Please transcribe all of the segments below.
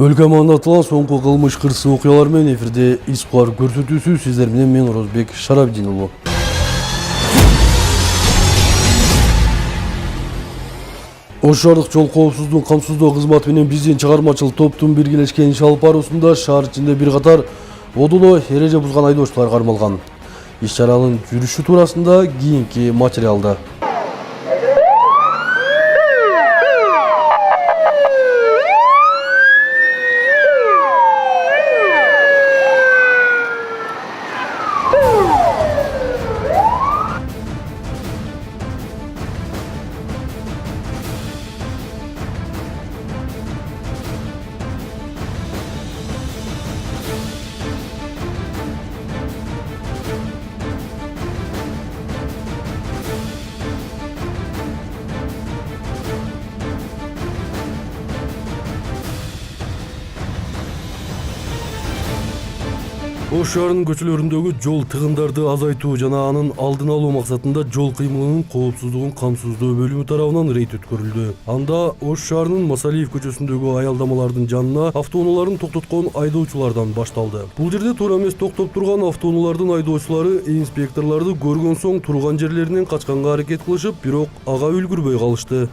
Өлкө аумагында атылган соңку кылмыш кырсыз окуялар менен эфирде Испар көрсөтүүсү сиздер менен мен Орозбек Шарабдин уулу. Ош шаардык жол коопсуздугун камсыздоо кызматы менен биздин чыгармачыл топтун биргелешкен иш алып баруусунда шаар ичинде бир катар одуло эреже бузган айдоочулар кармалган. Иш чаранын жүрүшү туурасында кийинки материалда. Ош шаарынын көчөлөрүндөгү жол тыгындарды азайтуу жана анын алдын алуу максатында жол кыймылынын коопсуздугун камсыздоо бөлүмү тарабынан рейд өткөрүлдү. Анда Ош шаарынын Масалиев көчөсүндөгү аялдамалардын жанына автоунааларын токтоткон айдоочулардан башталды. Бул жерде туура эмес токтоп турган автоунаалардын айдоочулары инспекторлорду көргөн соң турган жерлеринен качканга аракет кылышып, бирок ага үлгүрбөй калышты.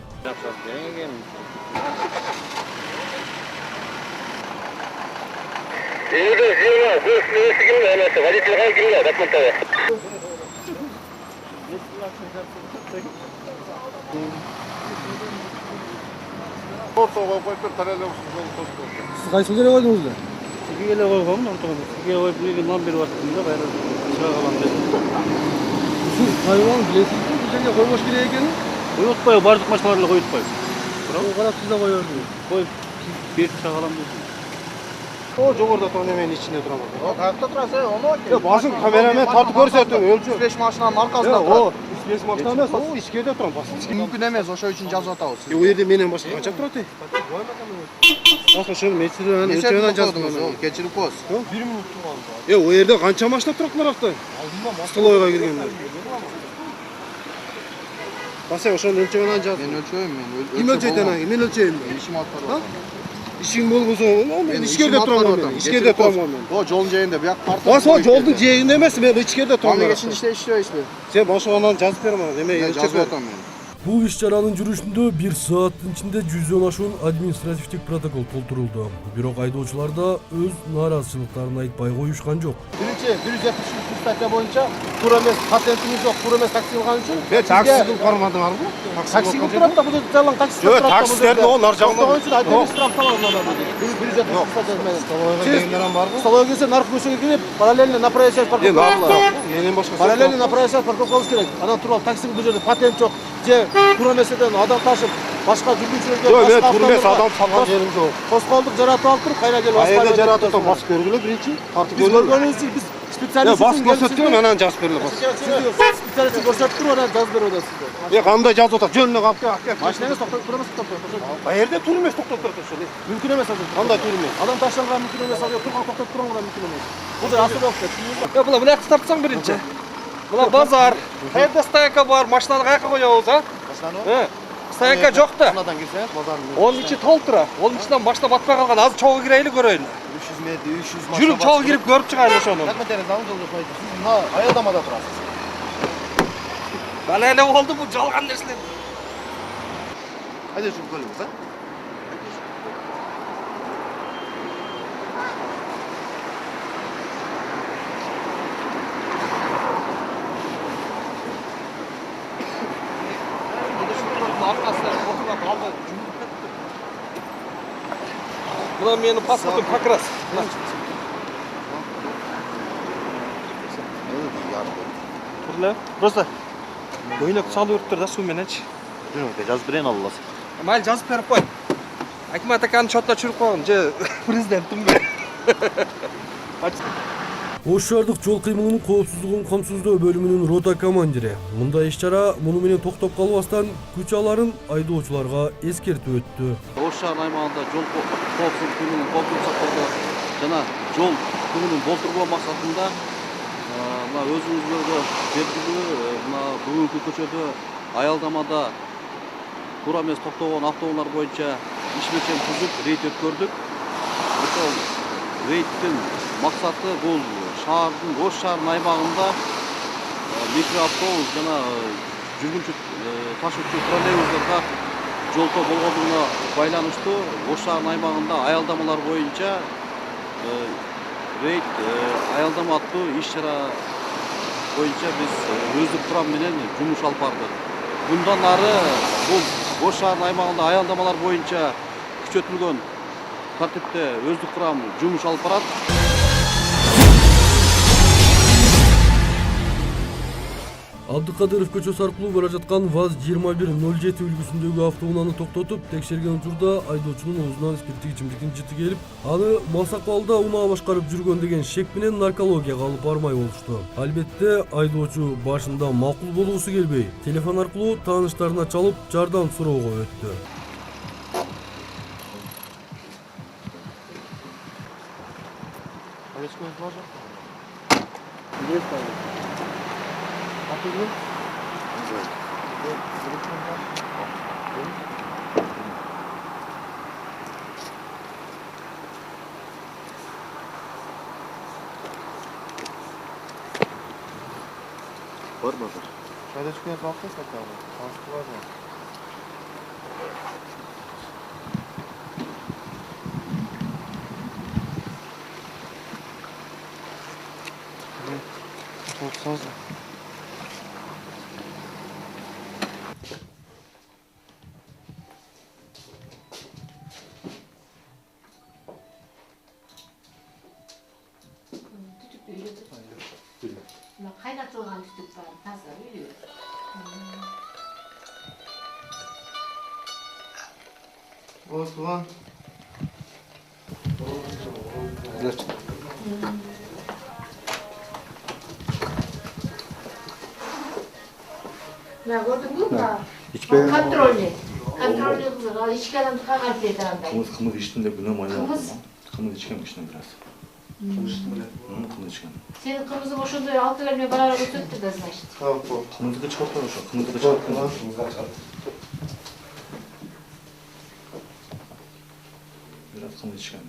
Siz qaysi жерге койдуңуздар? Сизге эле койгом, ортого. Сизге коюп бирге нан берип аттым да, кайра чыга калам дедим. Сиз хайван билесизби, бул жерге койбош керек экенин? Коюп атпайбы, бардык машиналар эле коюп атпайбы? Бирок карап сиз да коердиңиз. Коюп берип чыга калам дедим. О, жогоруда турган эменин ичинде турам. О, каякта турасыз? Оно. Басың камерамен тартып көрсөтүң, өлчү. 5 машинанын аркасында тура. 5 машина эмес, о, ичкерде турам, басың. Мүмкүн эмес, ошо үчүн жазып атабыз. О жерде менен башка канча турат? Басың, ошо метрден өлчөгөнөн жаздым. Кечирип коесуз. 1 минут турган. О жерде канча машина турат наракта? Алдында столойго киргендер. Басың, ошону өлчөгөнөн жаз. Мен өлчөйм, Ким өлчөйт анан? Мен өлчөйм. Ишим алып барам. İşin bolmasa ben içeride turamam ben. İçeride turamam ben. O jolun жээгинде buyak parta. Bas жолдун жээгинде эмес, мен içeride turamam. Аны кечинде иштебейсизби? Sen башкалардан жазып берем аны. Эме жазып атам мен. Бул иш чаранын жүрүшүндө 1 сааттын ичинде 100дөн ашуун административдик протокол толтурулду. Бирок айдоочуларда өз нааразычылыктарын айтпай коюшкан жок. Биринчи 173 статья боюнча туура эмес патентиңиз жок, туура эмес такси кылган үчүн. Мен таксиди кармадыңарбы? Такси кылып турат да, бул жалаң такси. Жок, таксилерди ол нар жагында. Токтогон үчүн айдоочу штраф салам мындан. 173 статья менен. Столойго дегендер барбы? Столойго келсе наркы көчөгө кирип, параллельно направо часть парковка. Менен башка. Параллельно направо часть парковка болуш керек. Анан туруп таксинин бул жерде патент жок. Же туура эмеседен адам ташып, башка жүргүнчүлөргө Жок, мен туура эмес адам салган жерим жок. Тоскоолдук жаратып алып туруп, кайра келип басып. Айда жаратып туруп басып көргүлө биринчи. Тартып Биз көргөнүбүз биз специалист. Бас көрсөттүм, анан жазып бериле бас. Специалист көрсөтүп туруп, анан жазып берип атасыздар. Кандай жазып атат? Жөнүнө калып кел. Машинаңыз токтоп тура эмес, токтоп тура. Каерде тура эмес токтоп турат ошол. Мүмкүн эмес азыр. Кандай тура эмес? Адам таштанган мүмкүн эмес, азыр турган токтоп турган да мүмкүн эмес. Бул жер асыл болуп кетти. Була мынакты тартсаң биринчи. Була базар. Каерде стоянка бар, машинаны каяка коебуз, а? Машинаны? Стоянка жок да. Мынадан кирсеңиз базардын. Onun içi толтура. Onun içinden баштап атпай калган. Азыр чогуу кирейли көрөйүн. 300 метр, 300 машина. Жүрүп чогуу кирип көрүп чыгайлы ошону. Рахметтериңизди алыңыз, жолдо койду. Сиз мына аялдамада турасыз. Бала эле болду бул жалган нерселер. Кайда жүрүп көрүңүз, а? Мына менин паспортум покрас. Турлы. Просто көйнөк салып өрттүр да суу мененчи. Жазып берейин Алла. Майыл жазып берип кой. Акимат аканын чотуна чүрүп койгон же президенттимби? Ош шаардык жол кыймылынын коопсуздугун камсыздоо бөлүмүнүн рота командири мындай иш чара муну менен токтоп калбастан күч аларын айдоочуларга эскертип өттү. Ош шаар аймагында жол коопсуздугунун сактоодо жана жол күнүнүн болтурбоо максатында мына өзүңүзгө белгилүү мына бүгүнкү көчөдө аялдамада туура эмес токтогон автоунаалар боюнча ишмерчен түзүп рейд өткөрдүк. ошол рейдтин максаты бул шаардын Ош шаарынын аймагында микроавтобус жана жүргүнчү ташуучу троллейбустарга жолтоо болгондугуна байланыштуу Ош шаарынын аймагында аялдамалар боюнча рейд аялдама аттуу иш-чара боюнча биз өздүк курам менен жумуш алып бардык. Bundan ары бул Ош шаарынын аймагында аялдамалар боюнча күчөтүлгөн тартипте өздүк курам жумуш алып барат. Абдыкадыров көчөсү аркылуу бара жаткан ВАЗ-2107 үлгүсүндөгү автоунааны токтотуп, текшерген учурда айдоочунун оозунан спирттик ичимдиктин жыты келип, аны мас акыбалда унаа башкарып жүргөн деген шек менен наркологияга алып бармай болушту. Албетте, айдоочу башында макул болгусу келбей, телефон аркылуу тааныштарына чалып, жардам суроого өттү. Var mı? Şöyle çıkıyor kalktı sakalım. Kaskı var mı? Çok fazla. Kaynatılgan tütük var, taze biliyor. Osman. Ne gördün mü? Kontrollü. Kontrollü kızı. İçki adam tıkakan teyzemden. Kımız içtiğinde günah mayla. Kımız? Kımız içken kışın biraz. Kımız içken. Senin kırmızı boşunduğu altı vermeye bana götürdü de значит. Tamam. Kımızı da çıkartma şu. Kımızı da çıkartma. Biraz kımız içken.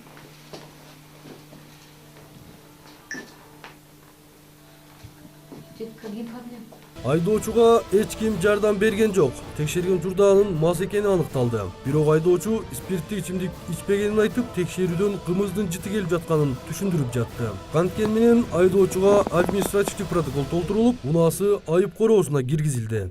Какие проблемы? Айдоочуга эч ким жардам берген жок. Текшерген учурда анын мас экени аныкталды. Бирок айдоочу спирттик ичимдик ичпегенин айтып, текшерүүдөн кымыздын жыты келип жатканын түшүндүрүп жатты. Канткени менен айдоочуга административдик протокол толтурулуп, унаасы айып короосуна киргизилди.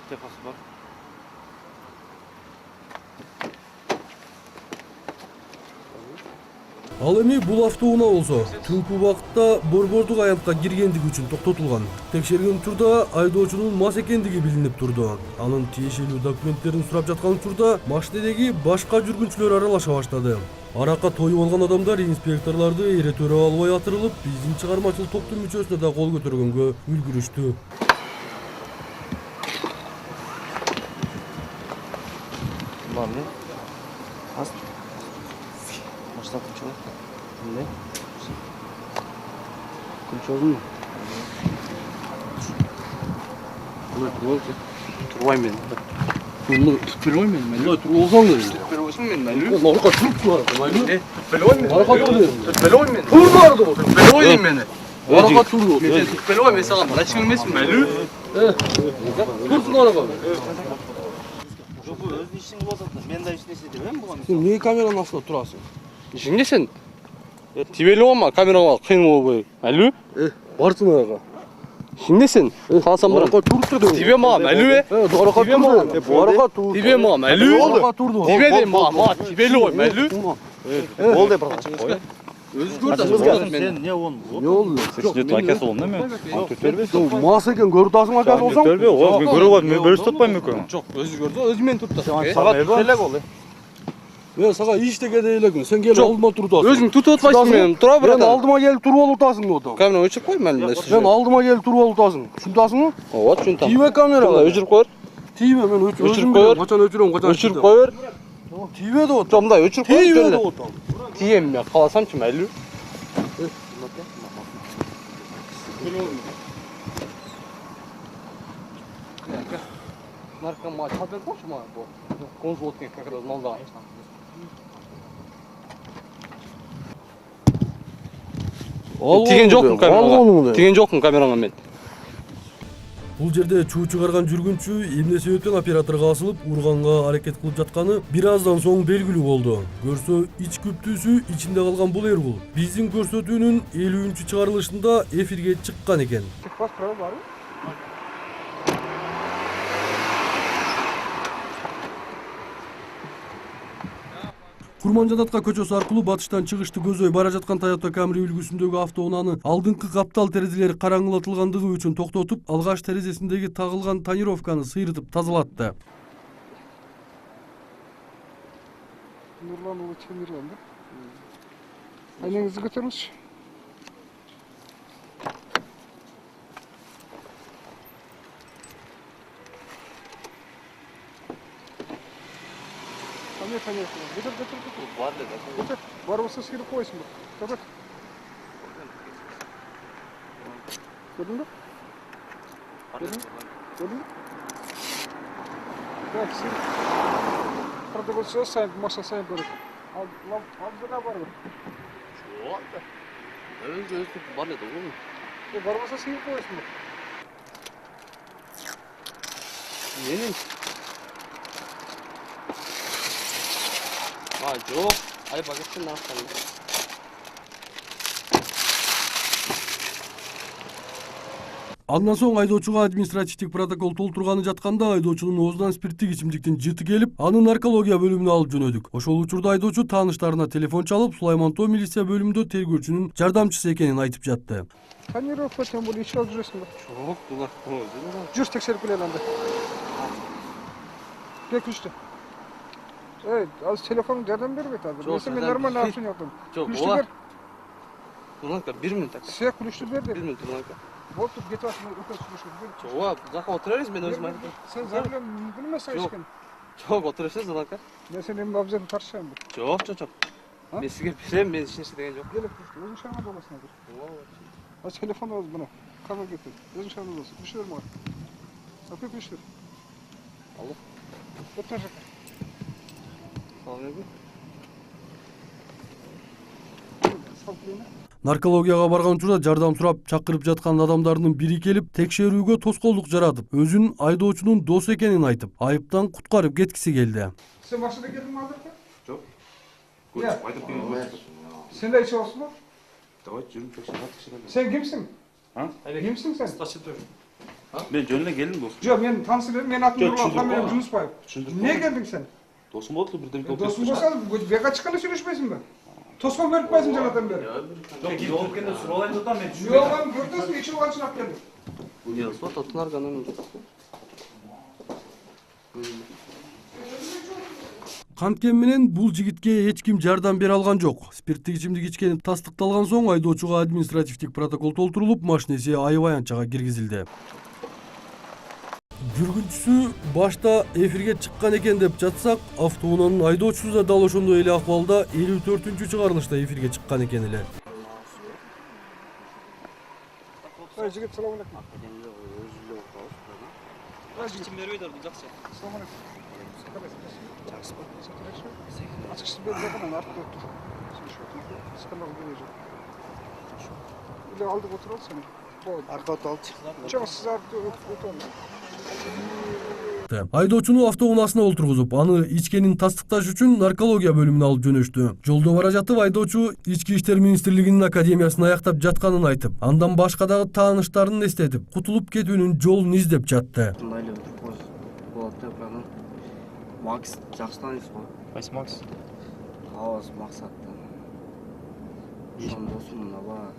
Defası var. Ал эми бул автоунаа болсо түнкү убакытта борбордук аянтка киргендиги үчүн токтотулган. Текшерген учурда айдоочунун мас экендиги билинип турду. Анын тиешелүү документтерин сурап жаткан учурда машинедеги башка жүргүнчүлөр аралаша баштады. Аракка тоюп алган адамдар инспекторлорду эретөөрө албай атырылып, биздин чыгармачыл топтун мүчөсүнө да кол көтөргөнгө үлгүрүштү. Var mı? Az. Baştan konuşalım. Ne? Konuşalım mı? Bunu turbayım ben. Bunu turbayım ben. Bunu turbayım ben. Turbayım ben. Bunu arka turbayım ben. Turbayım ben. Arka turbayım ben. Turbayım ben. Turbayım ben. Turbayım ben. Arka turbayım ben. Turbayım ben. Sana bana çıkılmasın ben. Tursun arka. Bu öz işin olsa da ben de işin ise demem bu Sen niye kameranın altında turasın? İşin ne sen? Tibeli olma kamerama kıyın ol. Alo? Varsın ayağa. Şimdi sen? Kalsam bırak. Araka turdu. Tibe mağam alo. Evet araka turdu. Bu araka turdu. Tibe mağam alo. Araka turdu. Tibe de mağam. Tibeli ol alo. Oldu bırak. Өзü gördü. Sen ne onu? Ne oldu? Сексен акасы болдun değil mi? Мас екен, көріп тұрасың акасы болсаң? Törbe o görüp var mı? Böyle tutmayın mı koyun? Жоқ, өзі көрді, өзімен тұрды. Сағат келек ол. Мен саған ештеңе дейлегін, сен келіп алдыма тұрып тұрасың. Өзің тұтып отпайсың мен. Тұра Мен братан. алдыма келіп тұрып алып тұрасың одан. Камера өшіріп қой мәлімде. Сен алдыма келіп тұрып алып тұрасың. Түсінтасың ба? Вот түсінтам. Тиме камераға. Өшіріп қойыр. Тиме, мен Өшіріп қойыр. қашан өшірем, қашан Өшіріп қойыр. Тиме де от. Жомдай өшіріп қойыр. Тиме де от. Тием мен қаласам чым әлі. Наркомат. Хабар қойшы ма бұл? Конжуоткен как раз малда. Тиген жоқпын камераға. Тиген жоқпын камераға мен. Бул жерде чуу чыгарган жүргүнчү эмне себептен операторго асылып урганга аракет кылып жатканы бир аздан соң белгилүү болду. Көрсө ич күптүүсү ичинде калган бул Эргул биздин көрсөтүүнүн 50-чы чыгарылышында эфирге чыккан экен. Курманжадатка көчөсү аркылуу батыштан чыгышты көздөй бара жаткан Toyota Camry үлгүсүндөгү автоунааны алдыңкы каптал терезелери караңгылатылгандыгы үчүн токтотуп, алгач терезесиндеги тагылган тонировканы сыйрытып тазалатты. Нурлан улы Темирлан да? Айнеңизди көтөрүңүзчү. Конечно. Götür. Götür. Var olsa sıyırıp koysun bak. Kapat. Gördün mü? Gördün mü? Bak sıyırıp. Orada olsa sayın, masa sayın böyle. Al bir daha var mı? Өзі бар еді ғой. Var olsa sıyırıp koysun bak. Менің. Жоқ. Ай багеттен астан. Андан соң айдоочуга административдик протокол толтурганы жатканда айдоочунун оозунан спирттик ичимдиктин жыты келип, аны наркология бөлүмүнө алып жөнөдүк. Ошол учурда айдоочу тааныштарына телефон чалып, Сулайман Тоо милиция бөлүмүндө тергөөчүнүн жардамчысы экенин айтып жатты. Тонировка тем более ичип алып жүрөсүң ба? Жоқ, бұлар өзі. Жүр тексерип келели анда. Кел күчтү. Az telefonun nereden vermedi abi? Mesela ben normal opsiyon yaptım. Жоқ, Kulüştü олар. ver. Бұланка 1 минут так. Size kulüştü ver 1 de. минут бұланка. Вот тут get başına öte kulüştü ver. Жоқ, жаққа отырарыз мен өзім айтып. Sen zaten bilmezsen Yok. işken. Жоқ, отырасыз бұланка. Ben senin babzını tartışayım. Жоқ. Ha? Мен сізге беремін, мен ешнәрсе деген жоқ. Gel kulüştü. Özün şahına dolasın hadi. Aç telefonu al buna. Kabul getir. Özün şahına dolasın. Kulüştü verme var. Kapıyı kulüştü. Allah. Öpten şaka. Наркологияга барган учурда жардам сурап чакырып жаткан адамдардын бири келип текшерүүгө тоскоолдук жаратып, өзүн айдоочунун досу экенин айтып, айыптан куткарып кеткиси келди. Sen başında geldin mi aldırken? Жоқ. Ya. Айтып берген. Sen de içi olsun mu? Давай жүріп тексеріп. Sen kimsin? Ha? Kimsin sen? Мен жөніне келдім дос. Yok ben tanıştırıyorum. Ben adım Yok, Nurullah. düşündürme Benim bana. Yunus Bayım. Düşündürme Niye bana. geldin sen? Досым болды бірден Dostum olsa beka çıkanı sürüşmesin ben. Toskon verip basın canatan beri. Жоқ, келгенде сұралайын да мен Yok lan gördünüz mü? İçi olan çınap geldi. Вот отынарганын. Канткени менен бул жигитке эч ким жардам бере алган жок. Спирттик ичимдик ичкени тастыкталган соң айдоочуга административдик протокол толтурулуп, машинеси аябай анчага киргизилди. Жүргүнчүсү башта эфирге чыккан экен деп жатсак, автоунаанын айдоочусу да дал ошондой эле акыбалда 54-чү чыгарылышта эфирге чыккан экен эле. Жигит салам алейкум. Салам алейкум. Açıkçası ben zaten artık otur. Sıkıntı olmayacak. İle aldık oturalım seni. Arka otalım. Çok siz artık oturalım. Айдоочуну автоунаасына олтургузуп, аны ичкенин тастыкташ үчүн наркология бөлүмүнө алып жөнөштү. Жолдо бара жатып айдоочу Ички иштер министрлигинин академиясын аяктап жатканын айтып, андан башка дагы тааныштарын эстетип, кутулуп кетүүнүн жолун издеп жатты. Макс, жақсы танисыз ғой? Қайсы Макс? Хауыз мақсатты. Ошондосун мына бар.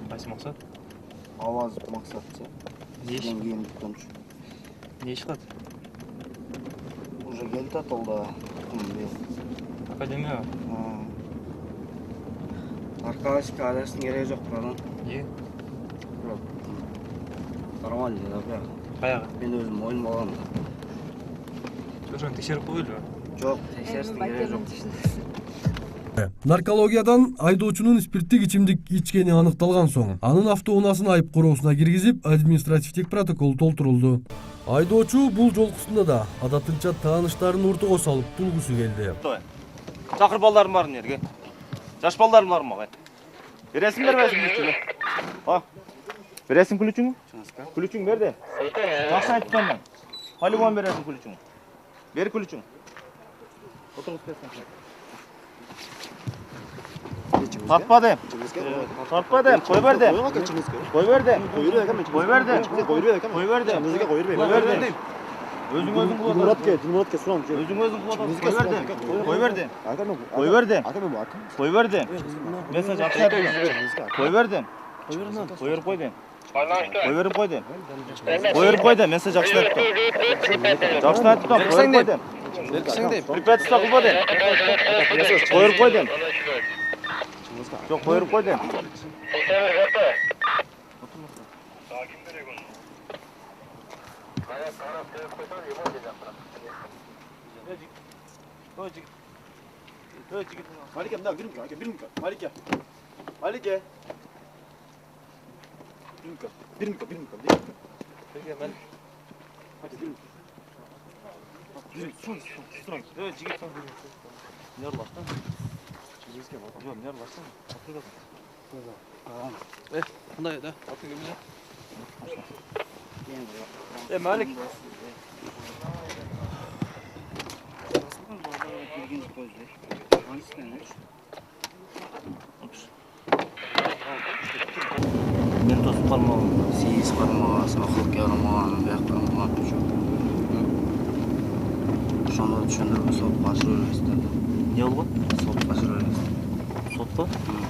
Кайсы максат? Аваз максатчы. Не иш? Сизден кийин күткөнчү. Не иш кылат? Уже келип атат да. Академия. Аркадьевский адрестин кереги жок братан. Е. Нормально да бля. Каяга? Мен өзүм оюнуп алгам. Ошону текшерип коелу. Жок, текшерістің кереги жок. Наркологиядан айдоочунун спирттик ичимдик ичкени аныкталган соң анын автоунаасын айып короосуна киргизип административдик протокол толтурулду. Айдоочу бул жолкусунда да адатынча тааныштарын уртуга салып тургусу келди. Чакыр балдарым барын жерге. Жаш балдарым бар мага. Бересиң бербесиң күлүчүңү? А. Бересиң күлүчүңү? Күлүчүң берди. Жакшы айттым мен. Полигон бересиң күлүчүңү. Бер күлүчүң. Отуруп кетсең. Тартпады. Тартпады. Кой берди. Кой берди. Кой берди. Кой берди. Кой берди. Кой берди. Өзүң кылып атасың. сурам. Өзүң кылып атасың. Кой берди. Кой берди. Кой берди. Мен сага жакшы айттым. Кой берди. Кой берип койду. Кой берип койду. Кой берип койду. Мен сага жакшы айттым. Жакшы айттым. Кой берип койду. Препятствие кылбады. Кой берип койду. Жок, кой берип койду. Малике, мына бирминка. Малике. Малике. Бирминка. Берге, мен. Сұран. Жигит сон. Не орлаштың? Жигитке бар. Жоқ, не орлаштың? Кандай да? Малик. Мен тосуп кармагам. Сейиз кармаган, сакал кармаган, бияк кармаган. Ошондо түшүндүрүп сотко ашырып беребиз да. Не болгон? Сотко ашырып беребиз. Сотко?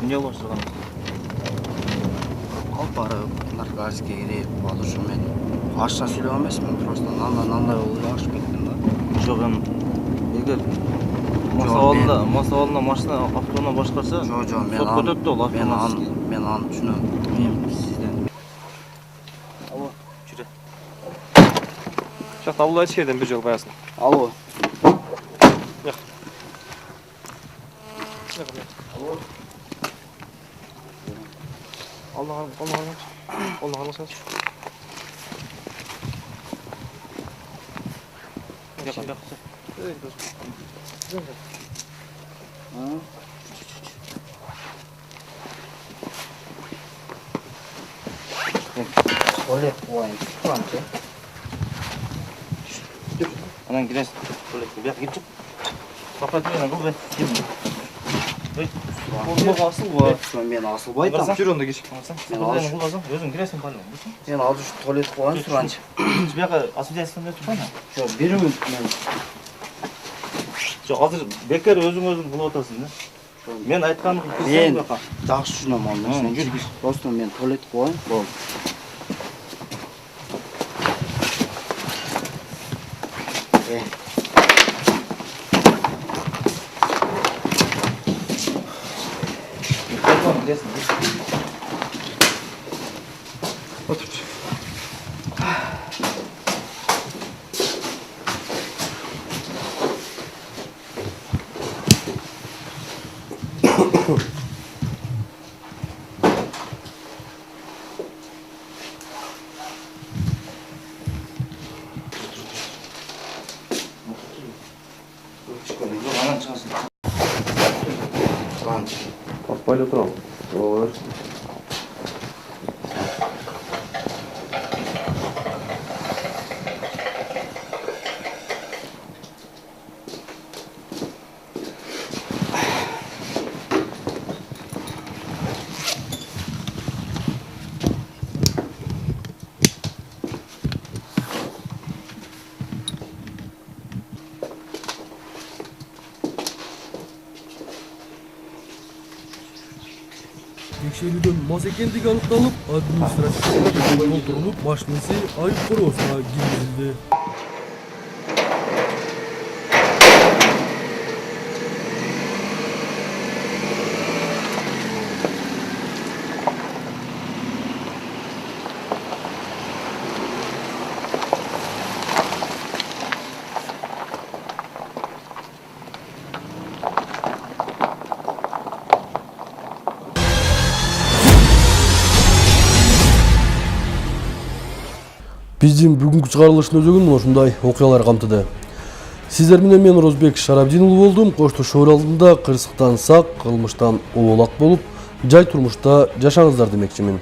Эмне болуп жаткан? Алып барып, наркотикке кирип, ал ошо мен ашына сүйлөгөн эмесмин, просто нандай болду да ашып кеттим да. Жок, эми эгер мас абалында машина автоунаа башкарса, Жо, мен сот көтөт да ол мен автоунаа. аны түшүнөм. Мен сизден Алло, жүрө. Жакта абыл айтыш жерден бир жол баясын. Алло. Туалет коюн. Туалет. Анан киресиң. Туалетке бияк кирип чык. Папатына кыл бе. Колго асылбы? Мен асылбай айтам. Жүр онда кеш. Мен алыш. Өзүң киресиң полигон. Мен азыр туалет коюн суранчы. Бияка освидетельствование турбайбы? Жок, 1 минут мен. Жок, азыр бекер өзүң кылып атасың да. Мен айтканымды Мен кылсаң бияка. жакшы түшүнөм аны. Жүр. Просто мен туалет коюн. Болду. Анан чыгасың. Папайлы турам. Оор. текшерүүдөн мас экендиги аныкталып, административдик тергөө толтурулуп, машинасы айып короосуна киргизилди. Биздин бүгүнкү чыгарылыштын өзөгүн мына ушундай окуялар камтыды. Сиздер менен мен Розбек Шарабдин уулу болдум. Кошту шоор алдында кырсыктан сак, кылмыштан оолак болуп, жай турмушта жашаңыздар демекчимин.